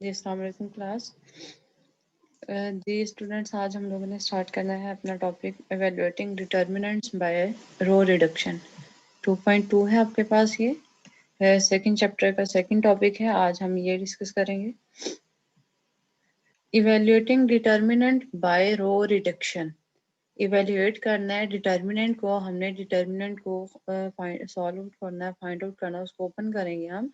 जी अस्सलाम वालेकुम क्लास। जी स्टूडेंट्स, आज हम लोगों ने स्टार्ट करना है अपना topic evaluating determinants by row reduction. 2.2 है आपके पास, ये सेकंड चैप्टर का सेकंड टॉपिक है। आज हम ये डिस्कस करेंगे evaluating determinant by row reduction. Evaluate करना है डिटर्मिनेंट को, हमने डिटर्मिनेंट को सॉल्व आउट करना है, फाइंड आउट करना है, उसको ओपन करेंगे हम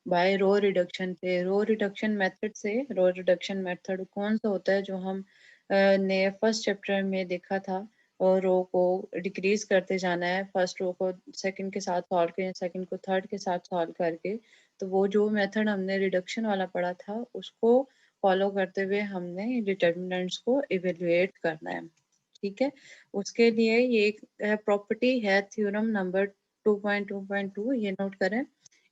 बाय रो रिडक्शन से। रो रिडक्शन मेथड से, रो रिडक्शन मेथड कौन सा होता है जो हम ने फर्स्ट चैप्टर में देखा था। और रो को डिक्रीज करते जाना है, फर्स्ट रो को सेकंड के साथ सॉल्व करें, सेकंड को थर्ड के साथ सॉल्व करके। तो वो जो मेथड हमने रिडक्शन वाला पढ़ा था उसको फॉलो करते हुए हमने डिटर्मिनेंट्स को इवेल्युएट करना है। ठीक है, उसके लिए ये एक प्रॉपर्टी है, थ्योरम नंबर 2.2.2, ये नोट करें।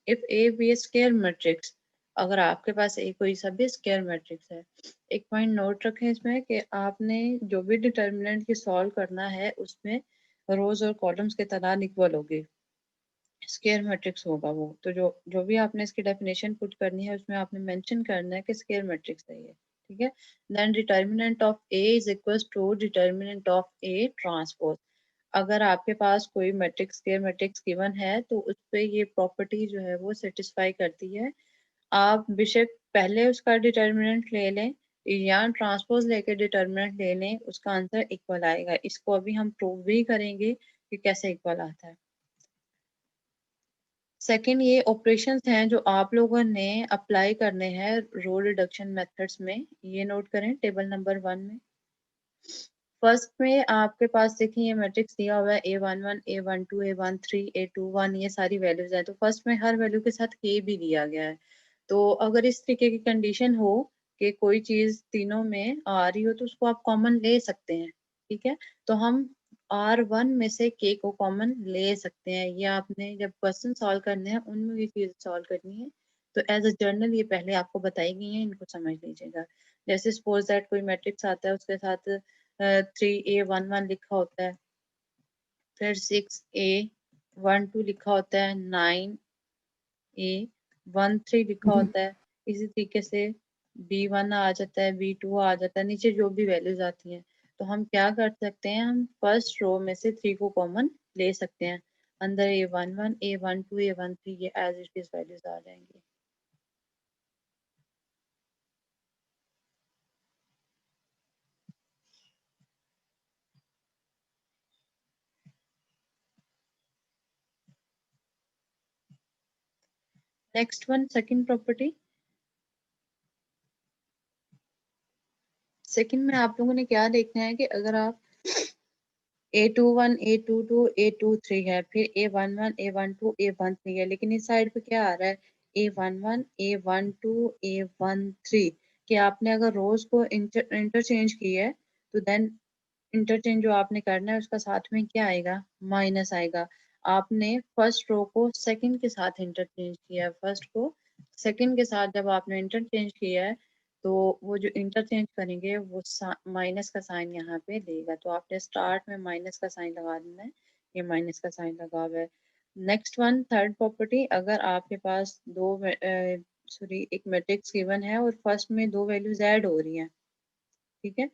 If A be square matrix, अगर आपके पास ए कोई सा भी स्क्वायर मैट्रिक्स है, एक पॉइंट नोट रखें इसमें कि आपने जो भी डिटर्मिनेंट की सॉल्व करना है उसमें रोज और कॉलम्स के तरह इक्वल होगी, स्क्वायर मैट्रिक्स होगा वो। तो जो भी आपने इसकी डेफिनेशन पुट करनी है उसमें आपने मेंशन करना है कि स्क्वायर मैट्रिक्स है ये। ठीक है, then determinant of A is equal to determinant of A transpose. अगर आपके पास कोई मैट्रिक्स, स्क्वायर मैट्रिक्स गिवन है तो उस पे ये प्रॉपर्टी जो है वो सेटिस्फाई करती है। आप बेशक पहले उसका डिटर्मिनेंट ले लें या ट्रांसपोज लेके डिटर्मिनेंट ले लें, उसका आंसर इक्वल आएगा। इसको अभी हम प्रूव भी करेंगे कि कैसे इक्वल आता है। सेकंड, ये ऑपरेशंस हैं जो आप लोगों ने अप्लाई करने हैं रो रिडक्शन मेथड्स में, ये नोट करें टेबल नंबर 1 में। फर्स्ट में आपके पास देखिए ये मैट्रिक्स दिया हुआ है A11, A12, A13, A21, ये सारी वैल्यूज हैं। तो फर्स्ट में हर वैल्यू के साथ K भी दिया गया है। तो अगर इस तरीके की कंडीशन हो कि कोई चीज तीनों में आ रही हो तो उसको आप कॉमन ले सकते हैं। ठीक है, तो हम R1 में से K को कॉमन ले सकते हैं। ये आपने जब क्वेश्चन सॉल्व करने हैं उनमें ये चीज सॉल्व करनी है। तो एज अ जर्नल ये पहले आपको बताई गई है, इनको समझ लीजिएगा। जैसे सपोज दैट कोई मैट्रिक्स आता है, उसके साथ 3A11 लिखा होता है, फिर 6A12 लिखा होता है, 9A13 लिखा होता है। इसी तरीके से B1 आ जाता है, B2 आ जाता है, नीचे जो भी वैल्यूज आती हैं। तो हम क्या कर सकते हैं, हम फर्स्ट रो में से 3 को कॉमन ले सकते हैं। अंदर A11, A12, A13 ये एज इट इज वैल्यूज आ जाएंगी। Next one, second property. Second में आप लोगों ने क्या देखना है कि अगर आप A21, A22, A23 है, फिर A11, A12, A13 है, लेकिन इस साइड पे क्या आ रहा है, A11, A12, A13। कि आपने अगर रोज को इंटरचेंज किया है तो देन इंटरचेंज जो आपने करना है उसका साथ में क्या आएगा, माइनस आएगा। आपने फर्स्ट रो को सेकंड के साथ इंटरचेंज किया है, फर्स्ट को सेकंड के साथ जब आपने इंटरचेंज किया है तो वो जो इंटरचेंज करेंगे वो माइनस का साइन यहाँ पे देगा। तो आपने स्टार्ट में माइनस का साइन लगा देना है, ये माइनस का साइन लगा हुआ है। Next one, third property. अगर आपके पास एक मैट्रिक्स गिवन है और फर्स्ट में दो वैल्यूज ऐड हो रही हैं, ठीक है,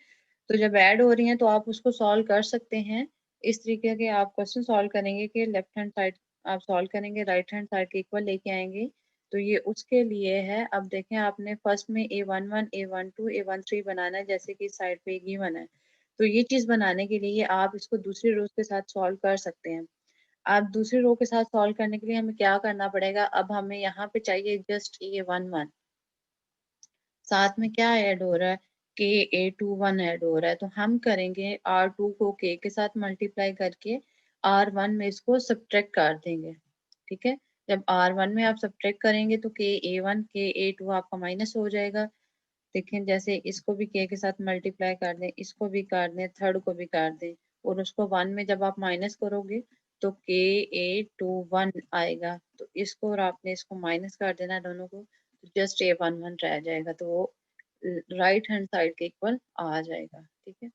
तो जब ऐड हो रही हैं तो आप उसको सॉल्व कर सकते हैं। इस तरीके के आप क्वेश्चन सॉल्व करेंगे कि लेफ्ट हैंड साइड आप सॉल्व करेंगे, राइट हैंड साइड के इक्वल लेके आएंगे। तो ये उसके लिए है। अब देखें, आपने फर्स्ट में A11, A12, A13 बनाना है, जैसे कि साइड पे गिवन है। तो ये चीज बनाने के लिए आप इसको दूसरी रोज के साथ सॉल्व कर सकते हैं। आप दूसरी रो के साथ सॉल्व करने के लिए हमें क्या करना पड़ेगा, अब हमें यहाँ पे चाहिए जस्ट A11, साथ में क्या ऐड हो रहा है, KA21 ऐड हो रहा है। तो हम करेंगे R2 को K के साथ मल्टीप्लाई करके R1 में इसको सब्ट्रैक्ट कर देंगे। ठीक है, जब R1 में आप सब्ट्रैक्ट करेंगे तो KA1, KA2 आपका माइनस हो जाएगा। देखें, जैसे इसको भी K के साथ मल्टीप्लाई कर दें, इसको भी कर दें, थर्ड को भी कर दें, और उसको 1 में जब आप माइनस करोगे तो KA21 आएगा। तो इसको और आपने इसको माइनस कर देना दोनों को, तो जस्ट A11 रह जाएगा। तो वो राइट हैंड साइड के इक्वल आ जाएगा। ठीक है,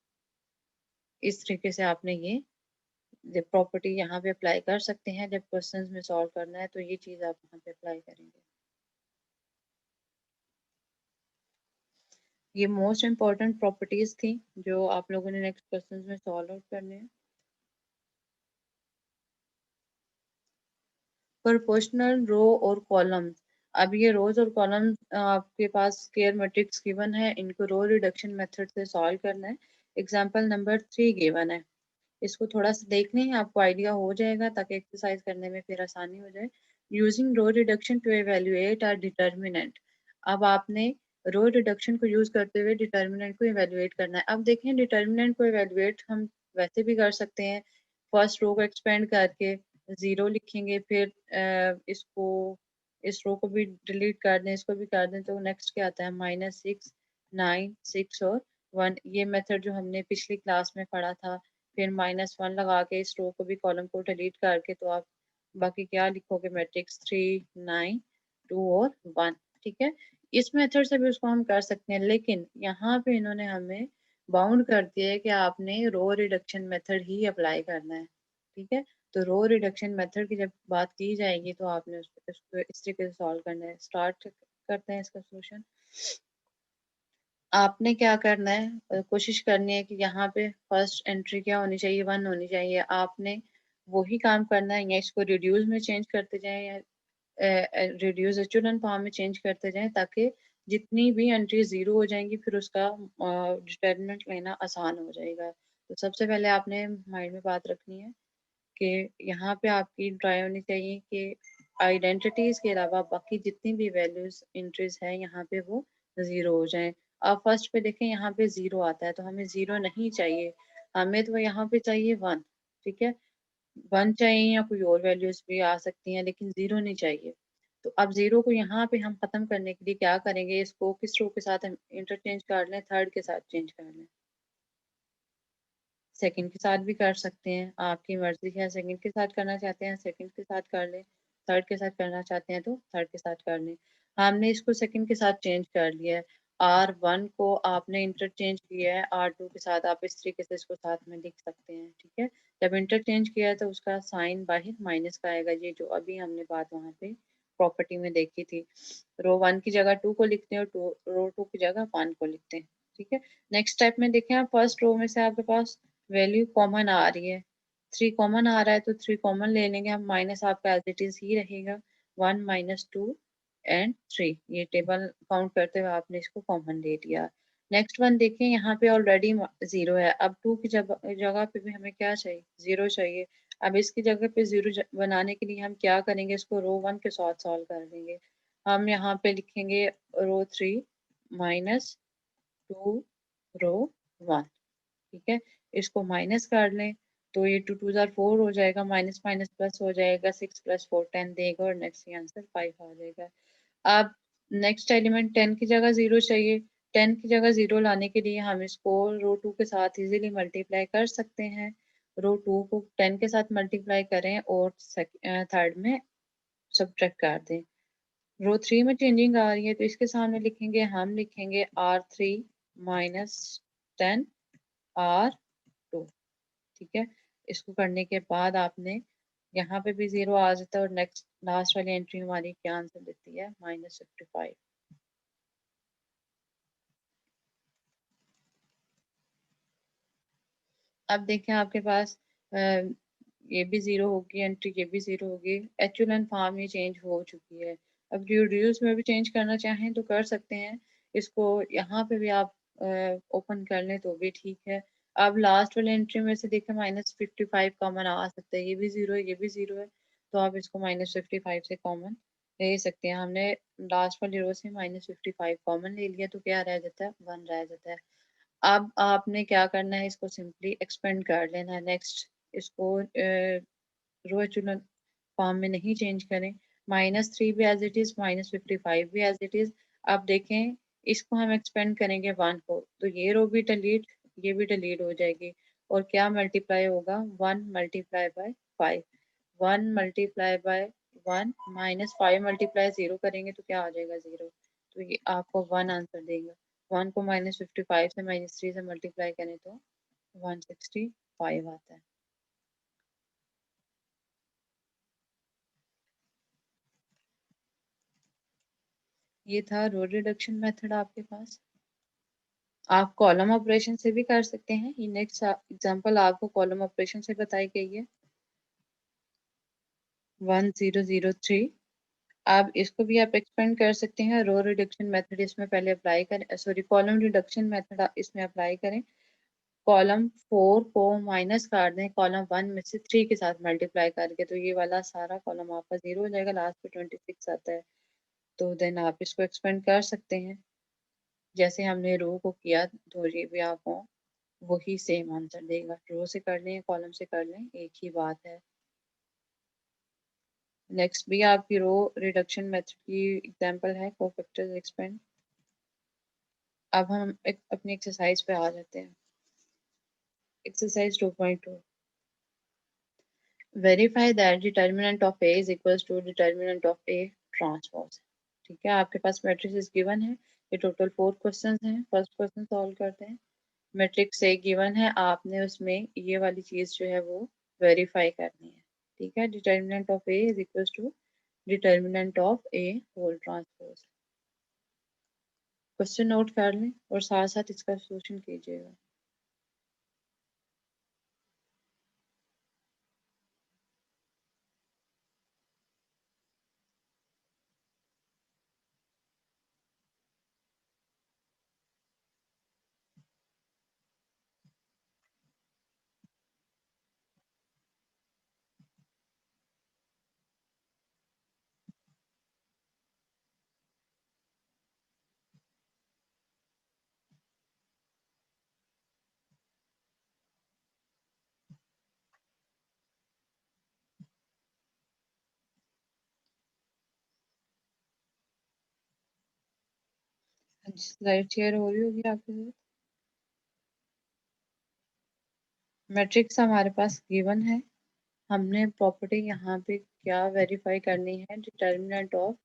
इस तरीके से आपने ये प्रॉपर्टी यहाँ पे अप्लाई कर सकते हैं। जब क्वेश्चंस में सॉल्व करना है तो ये चीज आप यहाँ पे अप्लाई करेंगे। ये मोस्ट इम्पॉर्टेंट प्रॉपर्टीज थी जो आप लोगों ने नेक्स्ट क्वेश्चन में सॉल्व आउट करने हैं। प्रोपोर्शनल रो और कॉलम। अब ये रोज और कॉलम आपके पास स्क्वायर मैट्रिक्स गिवन है, इनको रो रिडक्शन मेथड से सॉल्व करना है। एग्जांपल नंबर 3 गिवन है, इसको थोड़ा सा देख लें, आपको आइडिया हो जाएगा ताकि एक्सरसाइज करने में फिर आसानी हो जाए। Using row reduction to evaluate our determinant. अब आपने रो रिडक्शन को यूज करते हुए डिटर्मिनेंट को एवेल्युएट करना है। अब देखें डिटर्मिनेंट को एवेल्युएट हम वैसे भी कर सकते हैं, फर्स्ट रो को एक्सपेंड करके जीरो लिखेंगे, फिर इसको इस रो को भी डिलीट कर दें, इसको भी कर दें, तो नेक्स्ट क्या आता है -6 9 6 और 1। ये मेथड जो हमने पिछली क्लास में पढ़ा था। फिर -1 लगा के इस रो को भी कॉलम को डिलीट करके तो आप बाकी क्या लिखोगे, मैट्रिक्स 3 9 2 और 1। ठीक है, इस मेथड से भी उसको हम कर सकते हैं, लेकिन यहाँ पे इन्होंने हमें बाउंड कर दिया है कि आपने रो रिडक्शन मेथड ही अप्लाई करना है। ठीक है, तो रो रिडक्शन मेथड की जब बात की जाएगी तो आपने उसको इस तरीके से सॉल्व करना है। स्टार्ट करते हैं इसका सोल्यूशन। आपने क्या करना है, कोशिश करनी है कि यहाँ पे फर्स्ट एंट्री क्या होनी चाहिए, 1 होनी चाहिए। आपने वही काम करना है, या इसको रिड्यूस में चेंज करते जाएं या रिड्यूस एचुलन फॉर्म में चेंज करते जाएं, ताकि जितनी भी एंट्री जीरो हो जाएंगी फिर उसका डिटर्मिनेंट लेना आसान हो जाएगा। तो सबसे पहले आपने माइंड में बात रखनी है कि यहाँ पे आपकी ट्राई होनी चाहिए कि आइडेंटिटीज के अलावा बाकी जितनी भी वैल्यूज एंट्रीज है यहाँ पे वो जीरो हो जाएं। आप फर्स्ट पे देखें, यहाँ पे जीरो आता है तो हमें जीरो नहीं चाहिए, हमें तो यहाँ पे चाहिए 1। ठीक है, 1 चाहिए या कोई और वैल्यूज भी आ सकती हैं, लेकिन जीरो नहीं चाहिए। तो अब जीरो को यहाँ पे हम खत्म करने के लिए क्या करेंगे, इसको किस रो के साथ हम इंटरचेंज कर लें, थर्ड के साथ चेंज कर लें। सेकंड के साथ भी कर सकते हैं, आपकी मर्जी है। सेकंड के साथ करना चाहते हैं सेकंड के साथ कर लें, थर्ड के साथ करना चाहते हैं तो थर्ड के साथ कर लें। हमने इसको सेकंड के साथ चेंज कर लिया है। R1 को आपने इंटरचेंज किया है R2 के साथ, आप इस तरीके से इसको साथ में लिख सकते हैं। ठीक है, जब इंटरचेंज किया है तो उसका साइन बाहर माइनस का आएगा, ये जो अभी हमने बात वहां पे प्रॉपर्टी में देखी थी। रो 1 की जगह 2 को लिखते हैं और रो 2 की जगह 1 को लिखते हैं। ठीक है, नेक्स्ट स्टेप में देखें, आप फर्स्ट रो में से आपके पास वैल्यू कॉमन आ रही है, 3 कॉमन आ रहा है तो 3 कॉमन ले लेंगे हम, माइनस आपका एज इट इज ही रहेगा। 1 -2 एंड 3, ये टेबल काउंट करते हुए आपने इसको कॉमन ले लिया। नेक्स्ट वन देखें, यहाँ पे ऑलरेडी जीरो है, अब 2 की जगह पे भी हमें क्या चाहिए, जीरो चाहिए। अब इसकी जगह पे जीरो बनाने के लिए हम क्या करेंगे, इसको रो 1 के साथ सॉल्व कर देंगे। हम यहाँ पे लिखेंगे रो 3 -2 रो 1। ठीक है, इसको माइनस कर लें तो ये 2 2 4 हो जाएगा, माइनस माइनस प्लस हो जाएगा, 6 + 4 10 देगा और नेक्स्ट आंसर 5 आ जाएगा। अब नेक्स्ट एलिमेंट 10 की जगह जीरो चाहिए, 10 की जगह जीरो लाने के लिए हम इसको रो 2 के साथ इजीली मल्टीप्लाई कर सकते हैं। रो 2 को 10 के साथ मल्टीप्लाई करें और थर्ड में सब्ट्रैक्ट कर दें। रो 3 में चेंजिंग आ रही है तो इसके सामने लिखेंगे, हम लिखेंगे R3 -10 R2। ठीक है, इसको करने के बाद आपने यहाँ पे भी जीरो आ जाता है और नेक्स्ट लास्ट वाली एंट्री हमारी क्या आंसर देती है, -55। अब देखें आपके पास ये भी जीरो होगी एंट्री, ये भी जीरो होगी, एचुलन फॉर्म ये चेंज हो चुकी है। अब रिड्यूस में भी चेंज करना चाहें तो कर सकते हैं, इसको यहाँ पे भी आप ओपन कर लें तो भी ठीक है। अब लास्ट वाले एंट्री में से देखें -55 कॉमन आ सकता है, ये भी जीरो है ये भी जीरो है, तो आप इसको -55 से कॉमन ले सकते हैं। हमने लास्ट वाली रो से -55 कॉमन ले लिया तो क्या रह जाता है, 1 रह जाता है। अब आपने क्या करना है, इसको सिंपली एक्सपेंड कर लेना है। नेक्स्ट इसको रो एचुलन फॉर्म में नहीं चेंज करें, -3 भी एज इट इज, -55 भी एज इट इज। अब देखें इसको हम एक्सपेंड करेंगे 1 को तो ये रो भी डिलीट, ये भी डिलीट हो जाएगी और क्या मल्टीप्लाई होगा, 1 × 5। 1 × 1 -5 × 0 करेंगे तो क्या आ जाएगा, जीरो। तो ये आपको 1 आंसर देगा। 1 को -55 से -3 से मल्टीप्लाई करें तो 165 आता है। ये था रो रिडक्शन मेथड आपके पास। आप कॉलम ऑपरेशन से भी कर सकते हैं। ये नेक्स्ट एग्जांपल आपको कॉलम ऑपरेशन से बताई गई है 1003। आप इसको भी आप एक्सपेंड कर सकते हैं। रो रिडक्शन मेथड इसमें पहले अप्लाई करें, सॉरी कॉलम रिडक्शन मेथड इसमें अप्लाई करें। कॉलम 4 को माइनस कर दें कॉलम 1 में से 3 के साथ मल्टीप्लाई करके, तो ये वाला सारा कॉलम आपका 0 हो जाएगा, लास्ट पे 26 आता है। तो देन आप इसको एक्सपेंड कर सकते हैं जैसे हमने रो को किया, तो ये भी आपको वही सेम आंसर देगा। रो से कर लें कॉलम से कर लें, एक ही बात है। नेक्स्ट भी आपकी रो रिडक्शन मेथड की एग्जांपल है कोफैक्टर्स एक्सपेंड। अब हम अपनी एक्सरसाइज पे आ जाते हैं। Exercise 2.2, verify that determinant of A is equals to determinant of A transpose. ठीक है, आपके पास मैट्रिक्स गिवन है। ये टोटल 4 क्वेश्चंस हैं। फर्स्ट क्वेश्चन सॉल्व करते हैं। मैट्रिक्स ए गिवन है, आपने उसमें ये वाली चीज जो है वो वेरीफाई करनी है। ठीक है, determinant of A is equals to determinant of A whole transpose. Question note कर लें और साथ साथ इसका सोल्यूशन कीजिएगा। स्लाइड शेयर हो रही होगी आपके साथ। मैट्रिक्स हमारे पास गिवन है। हमने प्रॉपर्टी यहाँ पे क्या वेरीफाई करनी है, determinant of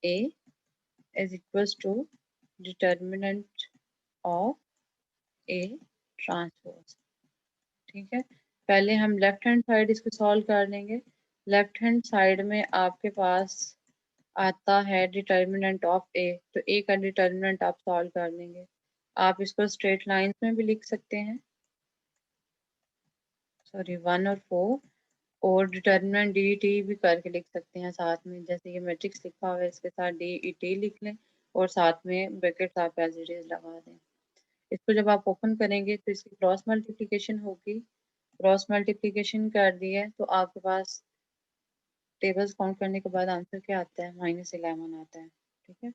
A is equals to determinant of A transpose. ठीक है, पहले हम लेफ्ट हैंड साइड इसको सॉल्व कर लेंगे। लेफ्ट हैंड साइड में आपके पास आता है डिटर्मिनेंट ऑफ ए, तो ए का डिटर्मिनेंट आप सॉल्व कर लेंगे। आप इसको स्ट्रेट लाइंस में भी लिख सकते हैं, सॉरी 1 और 4, और डिटर्मिनेंट डी टी भी करके लिख सकते हैं साथ में। जैसे ये मैट्रिक्स लिखा हुआ है इसके साथ डी ई टी लिख लें और साथ में ब्रैकेट्स आप एज इट इज लगा दें। इसको जब आप ओपन करेंगे तो इसकी क्रॉस मल्टीप्लिकेशन होगी। क्रॉस मल्टीप्लिकेशन कर दी है तो आपके पास टेबल्स काउंट करने के बाद आंसर क्या आता है, -11 आता है। ठीक है,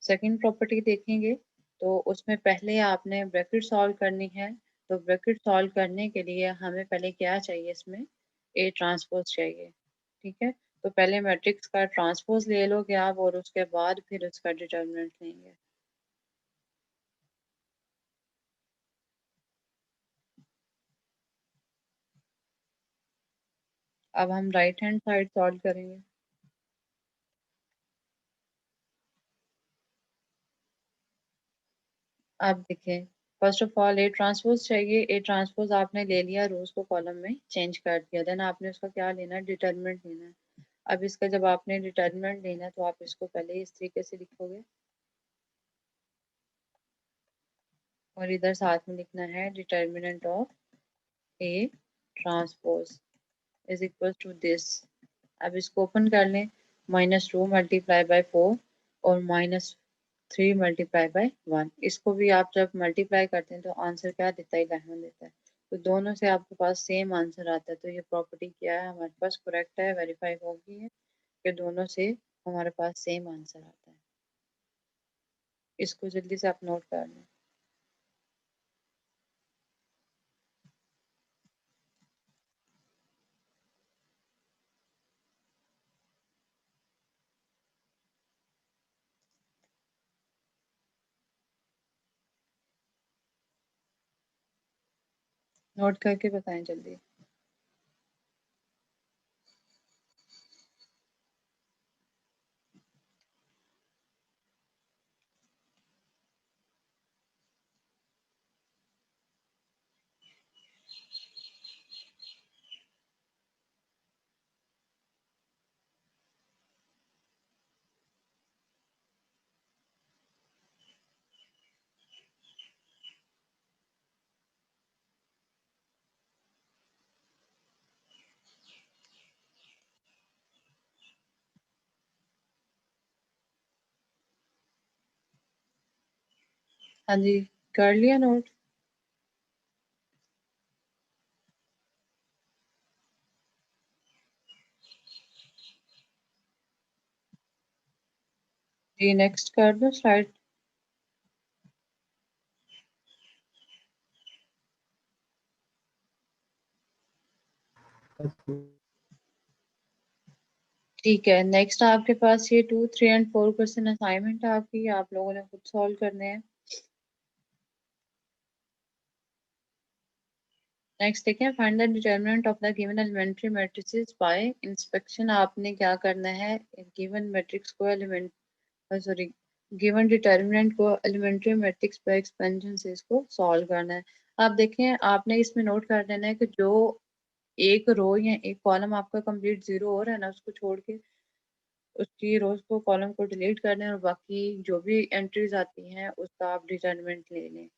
सेकंड प्रॉपर्टी देखेंगे तो उसमें पहले आपने ब्रैकेट सॉल्व करनी है। तो ब्रैकेट सॉल्व करने के लिए हमें पहले क्या चाहिए, इसमें ए ट्रांसपोज चाहिए। ठीक है, तो पहले मैट्रिक्स का ट्रांसपोज ले लोगे आप और उसके बाद फिर उसका डिटर्मिनेंट लेंगे। अब हम राइट हैंड साइड सॉल्व करेंगे। आप देखें, first of all A transpose चाहिए। ए ट्रांसपोज आपने ले लिया, रोज को कॉलम में चेंज कर दिया, देन आपने उसका क्या लेना है, डिटर्मिनेंट लेना है। अब इसका जब आपने डिटर्मिनेंट लेना है तो आप इसको पहले इस तरीके से लिखोगे और इधर साथ में लिखना है determinant of A transpose is equal to this. अब इसको ओपन कर लें, -2 मल्टीप्लाई बाय 4 और -3 मल्टीप्लाई बाय 1। इसको भी आप जब मल्टीप्लाई करते हैं तो आंसर क्या देता है, 11 देता है। तो दोनों से आपके पास सेम आंसर आता है, तो ये प्रॉपर्टी क्या है हमारे पास, करेक्ट है, वेरीफाई हो गई है कि दोनों से हमारे पास सेम आंसर आता है। इसको जल्दी से आप नोट कर लें। नोट करके बताएं जल्दी। हाँ जी, कर लिया नोट। जी नेक्स्ट कर दो स्लाइड। ठीक है, नेक्स्ट आपके पास ये 2, 3 एंड 4 क्वेश्चन असाइनमेंट है आपकी, आप लोगों ने खुद सॉल्व करने हैं। नेक्स्ट देखें, find the determinant of the given elementary matrices by inspection. आपने क्या करना है, गिवन मैट्रिक्स को एलिमेंट सॉरी गिवन डिटरमिनेंट को एलिमेंट्री मैट्रिक्स बाय एक्सपेंशन से इसको सॉल्व करना है। आप देखें, आपने इसमें नोट कर देना है कि जो एक रो या एक कॉलम आपका कंप्लीट जीरो हो रहा है ना, उसको छोड़ के उसकी रोज को कॉलम को डिलीट कर दें और बाकी जो भी एंट्रीज आती हैं उसका आप डिटरमिनेंट ले लें।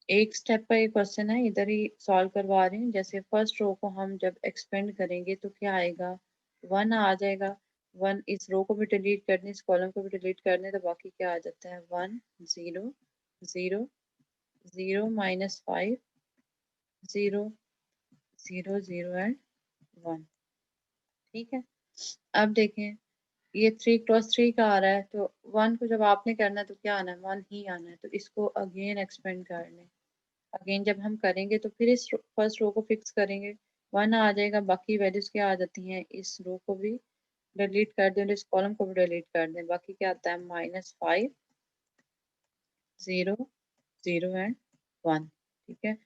एक स्टेप का ये क्वेश्चन है, इधर ही सॉल्व करवा रही हूँ। जैसे फर्स्ट रो को हम जब एक्सपेंड करेंगे तो क्या आएगा, 1 आ जाएगा। 1 इस रो को भी डिलीट कर दें, इस कॉलम को भी डिलीट कर दें तो बाकी क्या आ जाता है, 1 0 0 0 -5 0 0 0 एंड 1। ठीक है, अब देखें ये 3 × 3 का आ रहा है, तो 1 को जब आपने करना है तो क्या आना है, 1 ही आना है। तो इसको अगेन एक्सपेंड कर लें। अगेन जब हम करेंगे तो फिर इस फर्स्ट रो को फिक्स करेंगे, 1 आ जाएगा। बाकी वैल्यूज क्या आ जाती हैं, इस रो को भी डिलीट कर दें और इस कॉलम को भी डिलीट कर दें। बाकी क्या आता है, -5 0 0 एंड 1। ठीक है,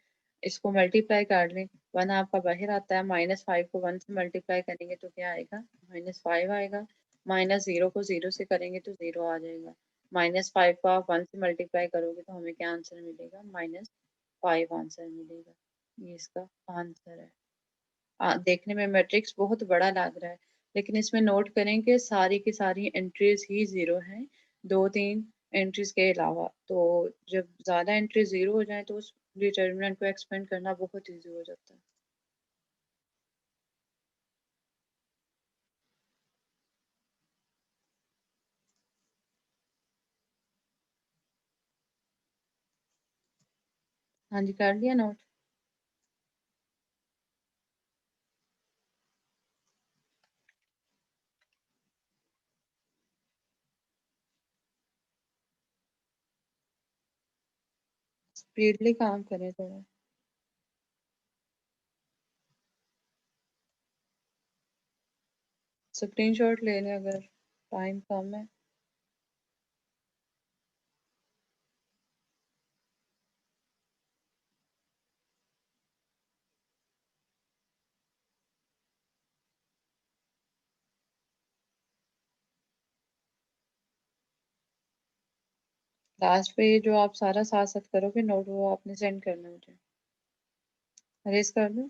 इसको मल्टीप्लाई कर लें। 1 आपका बाहर आता है, -5 को 1 से मल्टीप्लाई करेंगे तो क्या आएगा, -5 आएगा। -0 को 0 से करेंगे तो 0 आ जाएगा। -5 को आप 1 से मल्टीप्लाई करोगे तो हमें क्या आंसर मिलेगा, -5 आंसर मिलेगा। ये इसका आंसर है। देखने में मैट्रिक्स बहुत बड़ा लग रहा है, लेकिन इसमें नोट करें कि सारी की सारी एंट्रीज ही जीरो हैं, 2-3 एंट्रीज के अलावा। तो जब ज़्यादा एंट्री जीरो हो जाए तो उस डिटर्मिनेंट को एक्सपेंड करना बहुत ईजी हो जाता है। हाँ जी, कर लिया नोट। स्पीडली काम करें थोड़ा। स्क्रीनशॉट ले लें अगर टाइम कम है। लास्ट पे ये जो आप सारा साथ साथ करोगे नोट, वो आपने सेंड करना है मुझे। अरेज कर दो।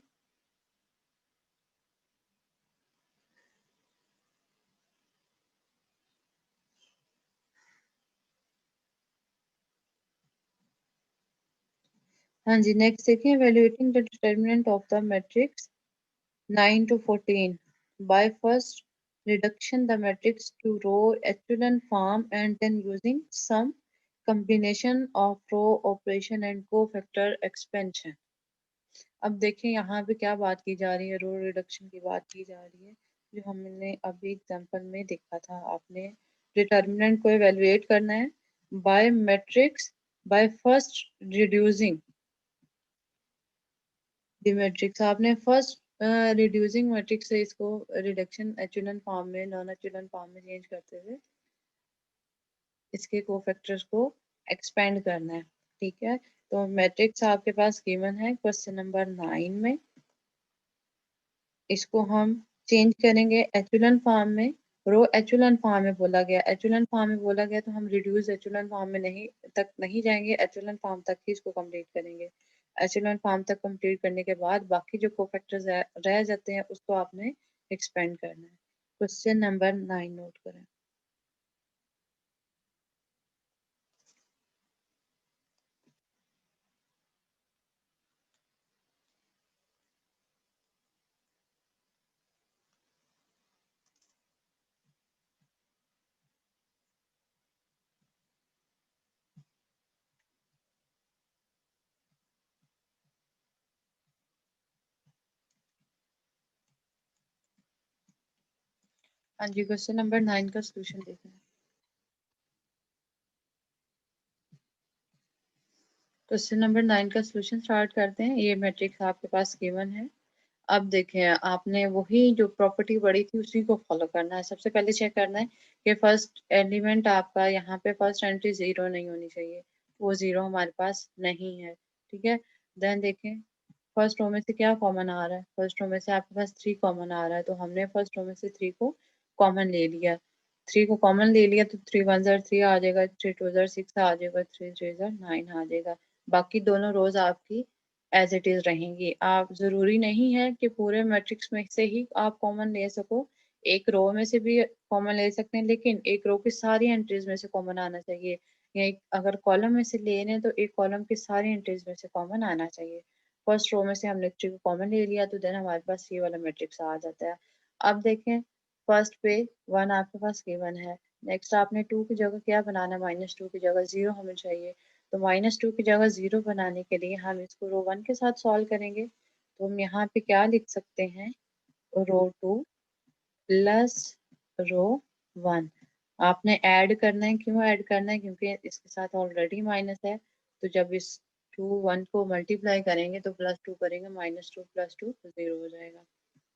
हाँ जी, नेक्स्ट देखिए, evaluating the determinant of the matrix 9 to 14 by first reduction the matrix to row echelon form and then using some combination of row operation and cofactor expansion। अब देखें यहाँ पे क्या बात की जा रही है, रो रिडक्शन की बात की जा रही है, जो हमने अभी एग्जांपल में देखा था। आपने डिटर्मिनेंट को एवेलुएट करना है by matrix, by first reducing the matrix. आपने फर्स्ट रिड्यूसिंग मैट्रिक्स से इसको रिडक्शन एचुलन फॉर्म में, नॉन एचुलन फॉर्म में चेंज करते हुए इसके कोफैक्टर्स को एक्सपेंड करना है। ठीक है, तो मैट्रिक्स आपके पास गिवन है क्वेश्चन नंबर 9 में। इसको हम चेंज करेंगे एचुलन फॉर्म में। रो एचुलन फॉर्म में बोला गया, एचुलन फॉर्म में बोला गया तो हम रिड्यूस एचुलन फॉर्म में नहीं जाएंगे, एचुलन फॉर्म तक ही इसको कंप्लीट करेंगे। एचुलन फॉर्म तक कंप्लीट करने के बाद बाकी जो कोफैक्टर्स रह जाते हैं उसको आपने एक्सपेंड करना है। क्वेश्चन नंबर 9 नोट करें। हाँ जी, क्वेश्चन नंबर 9 का सोल्यूशन देखना है। क्वेश्चन नंबर 9 का सोल्यूशन स्टार्ट करते हैं। ये मैट्रिक्स आपके पास गिवन है। अब देखें, आपने वही जो प्रॉपर्टी पढ़ी थी उसी को फॉलो करना है। सबसे पहले चेक करना है कि फर्स्ट एलिमेंट आपका यहाँ पे फर्स्ट एंट्री जीरो नहीं होनी चाहिए, वो जीरो हमारे पास नहीं है। ठीक है, देन देखें फर्स्ट रो में से क्या कॉमन आ रहा है। फर्स्ट रो में से आपके पास 3 कॉमन आ रहा है, तो हमने फर्स्ट रो में से 3 को कॉमन ले लिया। 3 को कॉमन ले लिया तो 3 1 जार 3 आ जाएगा, 3 2 जार 6 आ जाएगा, 3 3 जार 9 आ जाएगा। बाकी दोनों रोज आपकी एज इट इज रहेंगी। आप जरूरी नहीं है कि पूरे मैट्रिक्स में से ही आप कॉमन ले सको, एक रो में से भी कॉमन ले सकते हैं, लेकिन एक रो की सारी एंट्रीज में से कॉमन आना चाहिए। या अगर कॉलम में से ले रहे हैं तो एक कॉलम की सारी एंट्रीज में से कॉमन आना चाहिए। फर्स्ट रो में से हमने 3 को कॉमन ले लिया तो देन हमारे पास ये वाला मैट्रिक्स आ जाता है। अब देखें, फर्स्ट पे 1 आपके पास गिवन है। नेक्स्ट आपने 2 की जगह क्या बनाना है, -2 की जगह 0 हमें चाहिए। तो -2 की जगह 0 बनाने के लिए हम इसको रो 1 के साथ सॉल्व करेंगे। तो हम यहाँ पे क्या लिख सकते हैं, रो 2 प्लस रो 1। आपने ऐड करना है, क्यों ऐड करना है, क्योंकि इसके साथ ऑलरेडी माइनस है। तो जब इस 2 1 को मल्टीप्लाई करेंगे तो +2 करेंगे, -2 + 2 तो 0 हो जाएगा।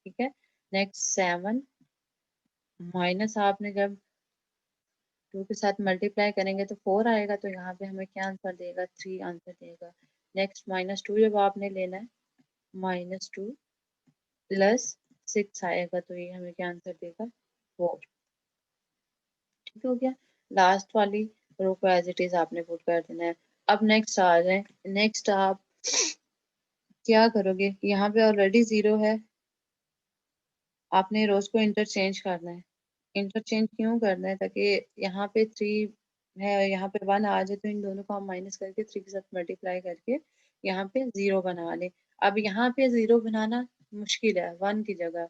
ठीक है, नेक्स्ट 7 माइनस आपने जब 2 के साथ मल्टीप्लाई करेंगे तो 4 आएगा, तो यहाँ पे हमें क्या आंसर देगा, 3 आंसर देगा। नेक्स्ट -2 जब आपने लेना है, -2 + 6 आएगा, तो ये हमें क्या आंसर देगा, 4। ठीक हो गया। लास्ट वाली रो को एज इट इज आपने पुट कर देना है। अब नेक्स्ट आ जाए, नेक्स्ट आप क्या करोगे, यहाँ पे ऑलरेडी 0 है, आपने रोज को इंटरचेंज करना है। इंटरचेंज क्यों करना है, ताकि यहाँ पे 3 है, यहाँ पे 1 आ जाए तो इन दोनों को हम माइनस करके 3 के साथ मल्टीप्लाई करके यहाँ पे 0 बना ले। अब यहाँ पे 0 बनाना मुश्किल है 1 की जगह।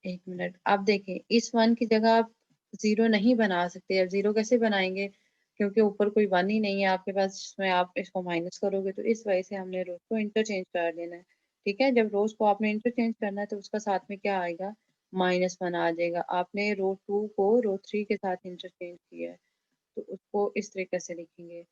एक मिनट, आप देखें इस 1 की जगह आप 0 नहीं बना सकते। अब 0 कैसे बनाएंगे, क्योंकि ऊपर कोई 1 ही नहीं है आपके पास जिसमें आप इसको माइनस करोगे, तो इस वजह से हमने रोज को इंटरचेंज कर देना है। ठीक है, जब रोज को आपने इंटरचेंज करना है तो उसका साथ में क्या आएगा, -1 आ जाएगा। आपने रो 2 को रो 3 के साथ इंटरचेंज किया है, तो उसको इस तरीके से लिखेंगे।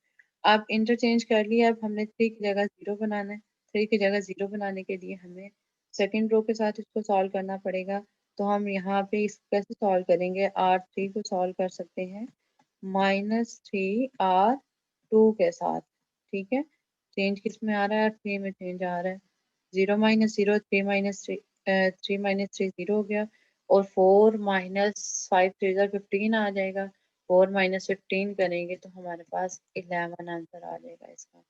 आप इंटरचेंज कर लिया, अब हमने 3 की जगह 0 बनाना है। 3 की जगह 0 बनाने के लिए हमें सेकेंड रो के साथ इसको सॉल्व करना पड़ेगा। तो हम यहाँ पे इसको कैसे सॉल्व करेंगे, R3 को सॉल्व कर सकते हैं -3R2 के साथ। ठीक है, चेंज किस में आ रहा है, 3 में चेंज आ रहा है। 0 -0 3 -3 3 -3 0 हो गया, और 4 -5 3 15 आ जाएगा। 4 -15 करेंगे तो हमारे पास 11 आंसर आ जाएगा इसका।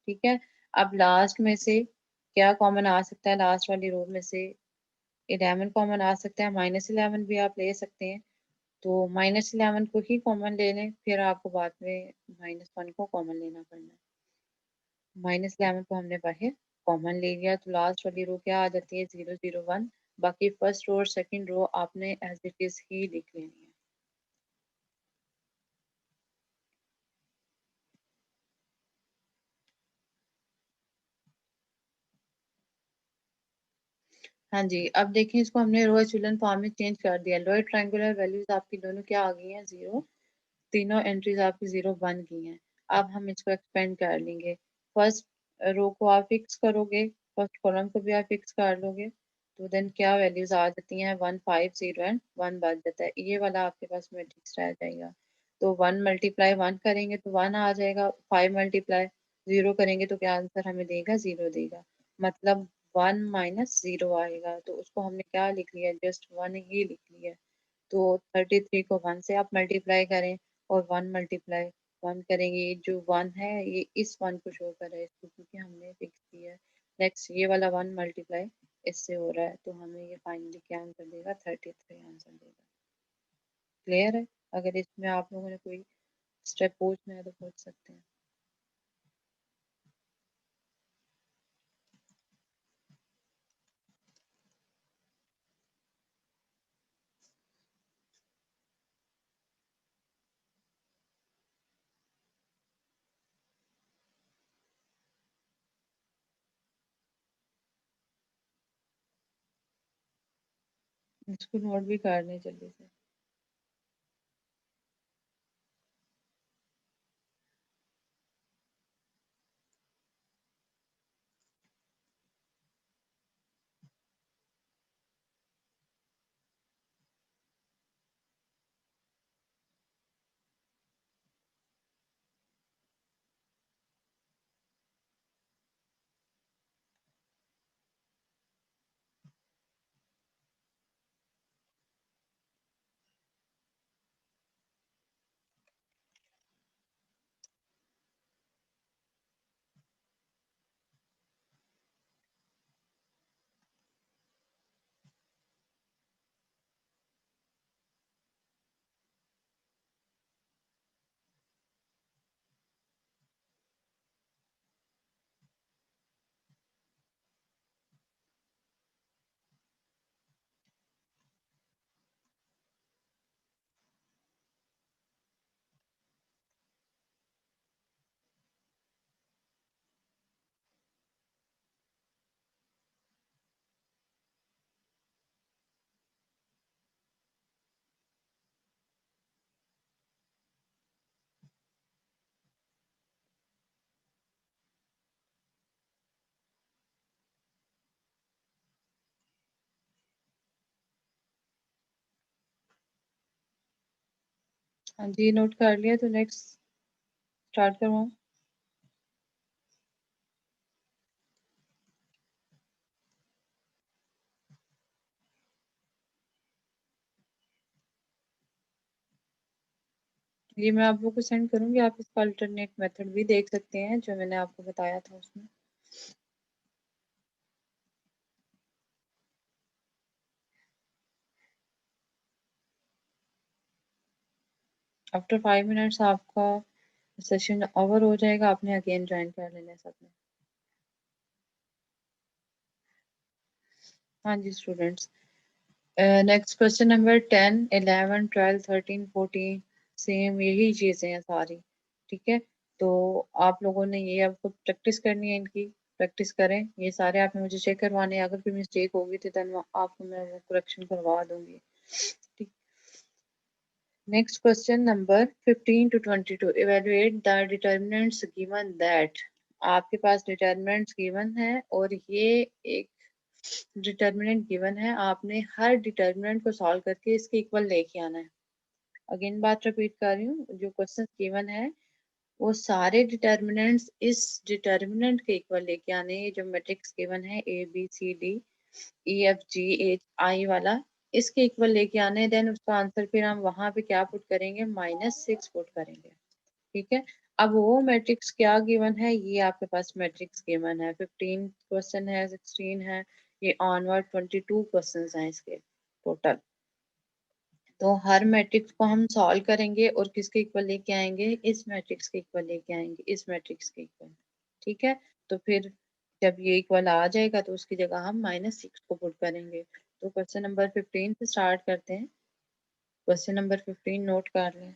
ठीक है, अब लास्ट में से क्या कॉमन आ सकता है, लास्ट वाली रो में से 11 कॉमन आ सकता है, -11 भी आप ले सकते हैं। तो -11 को ही कॉमन ले लें, फिर आपको बाद में -1 को कॉमन लेना पड़ना है। -11 को हमने बाहर कॉमन ले लिया, तो लास्ट वाली रो क्या आ जाती है, 0 0 1। बाकी फर्स्ट रो और सेकंड रो आपने एज इट इज ही लिख लेनी है। हाँ जी, अब देखिए इसको हमने रो एचेलन फॉर्म में चेंज कर दिया। लोअर ट्रायंगुलर वैल्यूज आपकी दोनों क्या आ गई हैं, 0। तीनों एंट्रीज आपकी 0 बन गई हैं। अब हम इसको एक्सपेंड कर लेंगे। फर्स्ट रो को आप फिक्स करोगे, फर्स्ट कॉलम को भी आप फिक्स कर लोगे, तो देन क्या वैल्यूज आ जाती हैं, 1 5 0 एंड 1 बच जाता है। ये वाला आपके पास मैट्रिक्स रह जाएगा। तो 1 × 1 करेंगे तो 1 आ जाएगा, 5 × 0 करेंगे तो क्या आंसर हमें देगा, 0 देगा। मतलब 1 -0 आएगा, तो उसको हमने क्या लिख लिया, जस्ट 1 ही लिख लिया। तो 33 को 1 से आप मल्टीप्लाई करें, और 1 × 1 करेंगे, ये जो 1 है ये इस 1 को शो कर रहा है इसको, क्योंकि हमने फिक्स किया है। नेक्स्ट ये वाला 1 मल्टीप्लाई इससे हो रहा है, तो हमें ये फाइनली क्या आंसर देगा, 33 आंसर देगा। क्लियर है, अगर इसमें आप लोगों ने कोई स्टेप पूछना है तो पूछ सकते हैं। इसको नोट भी कर लें जल्दी से। हाँ जी, नोट कर लिया, तो नेक्स्ट स्टार्ट करवाऊँ? ये मैं आप लोग को सेंड करूंगी, आप इसका अल्टरनेट मेथड भी देख सकते हैं जो मैंने आपको बताया था उसमें। आफ्टर 5 मिनट्स आपका सेशन ओवर हो जाएगा, आपने अगेन ज्वाइन कर लेना है सबने। हाँ जी students, next question number 10, 11, 12, 13, 14, same यही चीजें हैं सारी। ठीक है, तो आप लोगों ने ये आपको प्रैक्टिस करनी है, इनकी प्रैक्टिस करें। ये सारे आपने मुझे चेक करवाने हैं, अगर कोई मिस्टेक होगी तो देन आपको मैं वो करेक्शन करवा दूंगी। ठीक। Next question number 15 to 22, evaluate the determinants given that। आपके पास डिटर्मिनेंट्स गिवन है और ये एक डिटर्मिनेंट गिवन है, आपने हर डिटर्मिनेंट को सॉल्व करके इसके इक्वल लेके आना है। अगेन बात रिपीट कर रही हूँ, जो क्वेश्चन गिवन है वो सारे डिटर्मिनेंट्स इस डिटर्मिनेंट के इक्वल लेके आने हैं। जो मैट्रिक्स गिवन है ABCD EFGHI वाला, इसके इक्वल लेके आने हैं। देन उसका आंसर फिर हम वहां पे क्या पुट करेंगे, -6 पुट करेंगे। ठीक है, अब वो मैट्रिक्स क्या गिवन है, ये आपके पास मैट्रिक्स गिवन है। 15 क्वेश्चन है, 16 है, ये ऑनवर्ड 22 क्वेश्चन हैं इसके टोटल। तो हर मैट्रिक्स को हम सॉल्व करेंगे और किसके इक्वल लेके आएंगे, इस मैट्रिक्स के इक्वल लेके आएंगे, इस मैट्रिक्स के इक्वल। ठीक है, तो फिर जब ये इक्वल आ जाएगा तो उसकी जगह हम -6 को पुट करेंगे। तो क्वेश्चन नंबर 15 से स्टार्ट करते हैं। क्वेश्चन नंबर 15 नोट कर लें।